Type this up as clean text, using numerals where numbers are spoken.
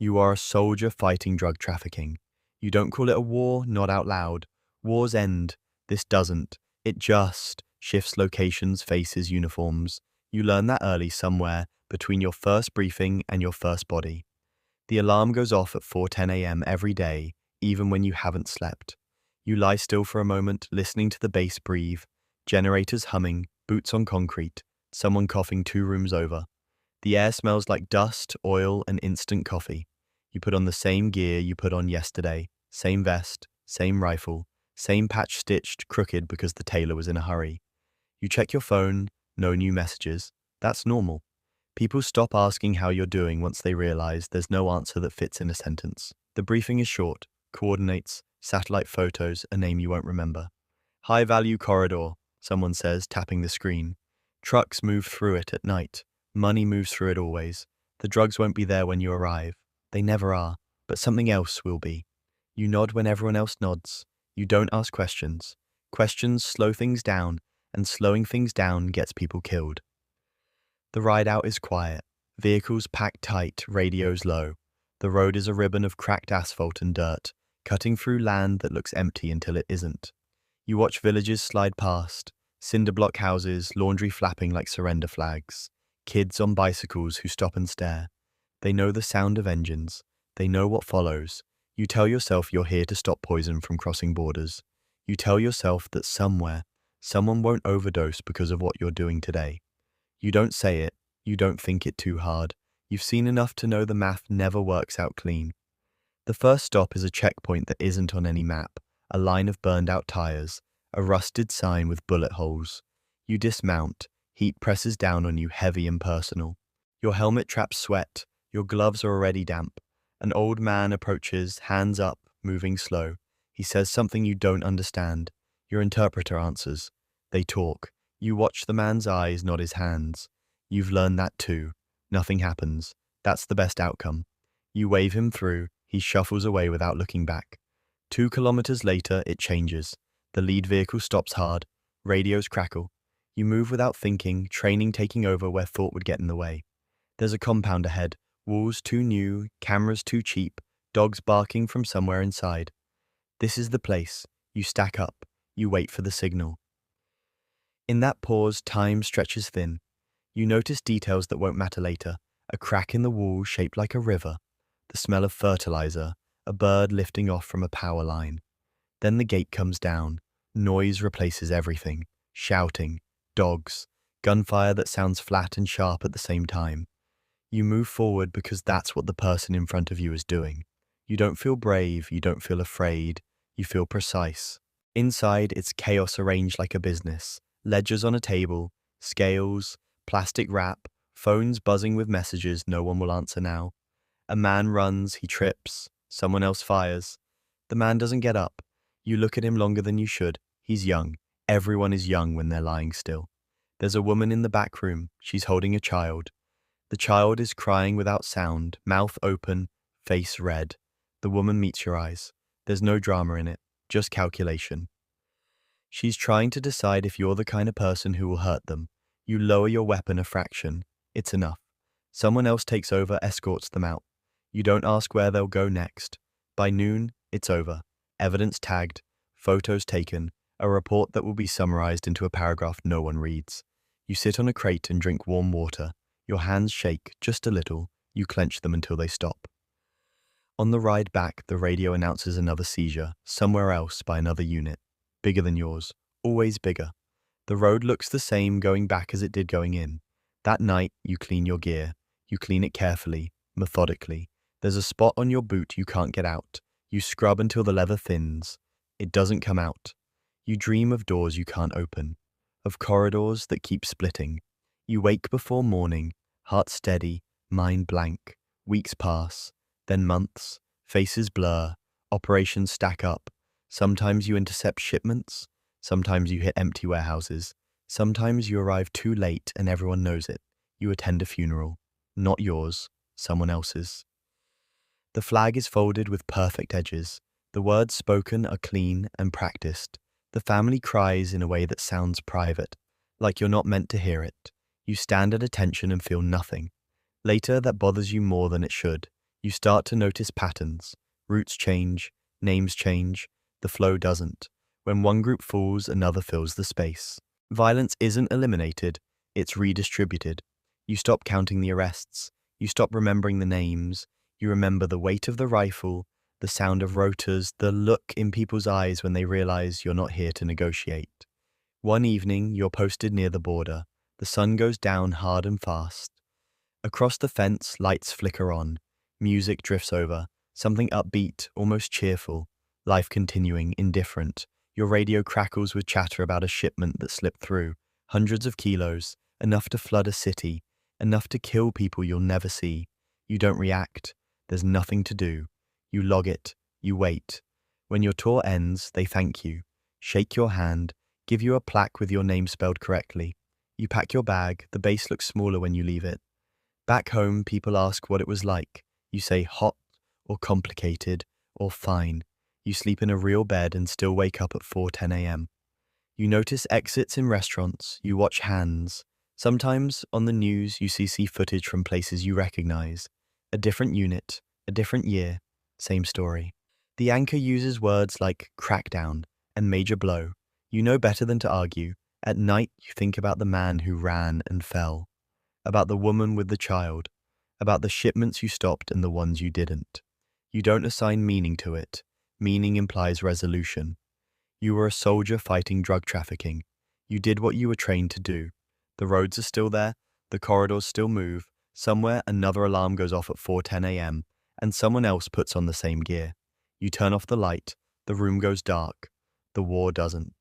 You are a soldier fighting drug trafficking. You don't call it a war, not out loud. Wars end. This doesn't. It just shifts locations, faces, uniforms. You learn that early somewhere between your first briefing and your first body. The alarm goes off at 4:10 a.m. every day, even when you haven't slept. You lie still for a moment, listening to the bass breathe, generators humming, boots on concrete, someone coughing 2 rooms over. The air smells like dust, oil, and instant coffee. You put on the same gear you put on yesterday, same vest, same rifle, same patch stitched crooked because the tailor was in a hurry. You check your phone, no new messages. That's normal. People stop asking how you're doing once they realize there's no answer that fits in a sentence. The briefing is short, coordinates, satellite photos, a name you won't remember. High-value corridor, someone says, tapping the screen. Trucks move through it at night. Money moves through it always. The drugs won't be there when you arrive. They never are, but something else will be. You nod when everyone else nods. You don't ask questions. Questions slow things down, and slowing things down gets people killed. The ride out is quiet. Vehicles packed tight, radios low. The road is a ribbon of cracked asphalt and dirt, cutting through land that looks empty until it isn't. You watch villages slide past, cinder block houses, laundry flapping like surrender flags, kids on bicycles who stop and stare. They know the sound of engines. They know what follows. You tell yourself you're here to stop poison from crossing borders. You tell yourself that somewhere, someone won't overdose because of what you're doing today. You don't say it. You don't think it too hard. You've seen enough to know the math never works out clean. The first stop is a checkpoint that isn't on any map, a line of burned out tires, a rusted sign with bullet holes. You dismount. Heat presses down on you, heavy and personal. Your helmet traps sweat. Your gloves are already damp. An old man approaches, hands up, moving slow. He says something you don't understand. Your interpreter answers. They talk. You watch the man's eyes, not his hands. You've learned that too. Nothing happens. That's the best outcome. You wave him through. He shuffles away without looking back. 2 kilometers later, it changes. The lead vehicle stops hard. Radios crackle. You move without thinking, training taking over where thought would get in the way. There's a compound ahead. Walls too new, cameras too cheap, dogs barking from somewhere inside. This is the place. You stack up. You wait for the signal. In that pause, time stretches thin. You notice details that won't matter later. A crack in the wall shaped like a river. The smell of fertilizer. A bird lifting off from a power line. Then the gate comes down. Noise replaces everything. Shouting. Dogs. Gunfire that sounds flat and sharp at the same time. You move forward because that's what the person in front of you is doing. You don't feel brave, you don't feel afraid, you feel precise. Inside, it's chaos arranged like a business. Ledgers on a table, scales, plastic wrap, phones buzzing with messages no one will answer now. A man runs, he trips, someone else fires. The man doesn't get up. You look at him longer than you should. He's young. Everyone is young when they're lying still. There's a woman in the back room. She's holding a child. The child is crying without sound, mouth open, face red. The woman meets your eyes. There's no drama in it, just calculation. She's trying to decide if you're the kind of person who will hurt them. You lower your weapon a fraction. It's enough. Someone else takes over, escorts them out. You don't ask where they'll go next. By noon, it's over. Evidence tagged, photos taken, a report that will be summarized into a paragraph no one reads. You sit on a crate and drink warm water. Your hands shake just a little. You clench them until they stop. On the ride back, the radio announces another seizure, somewhere else by another unit. Bigger than yours. Always bigger. The road looks the same going back as it did going in. That night, you clean your gear. You clean it carefully, methodically. There's a spot on your boot you can't get out. You scrub until the leather thins. It doesn't come out. You dream of doors you can't open. Of corridors that keep splitting. You wake before morning, heart steady, mind blank. Weeks pass, then months, faces blur, operations stack up. Sometimes you intercept shipments, sometimes you hit empty warehouses, sometimes you arrive too late and everyone knows it. You attend a funeral, not yours, someone else's. The flag is folded with perfect edges. The words spoken are clean and practiced. The family cries in a way that sounds private, like you're not meant to hear it. You stand at attention and feel nothing. Later, that bothers you more than it should. You start to notice patterns. Routes change, names change, the flow doesn't. When one group falls, another fills the space. Violence isn't eliminated, it's redistributed. You stop counting the arrests. You stop remembering the names. You remember the weight of the rifle, the sound of rotors, the look in people's eyes when they realize you're not here to negotiate. One evening, you're posted near the border. The sun goes down hard and fast. Across the fence, lights flicker on. Music drifts over, something upbeat, almost cheerful. Life continuing, indifferent. Your radio crackles with chatter about a shipment that slipped through. Hundreds of kilos, enough to flood a city, enough to kill people you'll never see. You don't react. There's nothing to do. You log it. You wait. When your tour ends, they thank you, shake your hand, give you a plaque with your name spelled correctly. You pack your bag. The base looks smaller when you leave it. Back home, people ask what it was like. You say hot, or complicated, or fine. You sleep in a real bed and still wake up at 4:10 a.m. You notice exits in restaurants. You watch hands. Sometimes, on the news, you see footage from places you recognize. A different unit, a different year, same story. The anchor uses words like crackdown and major blow. You know better than to argue. At night, you think about the man who ran and fell, about the woman with the child, about the shipments you stopped and the ones you didn't. You don't assign meaning to it. Meaning implies resolution. You were a soldier fighting drug trafficking. You did what you were trained to do. The roads are still there, the corridors still move. Somewhere another alarm goes off at 4:10 a.m. and someone else puts on the same gear. You turn off the light, the room goes dark. The war doesn't.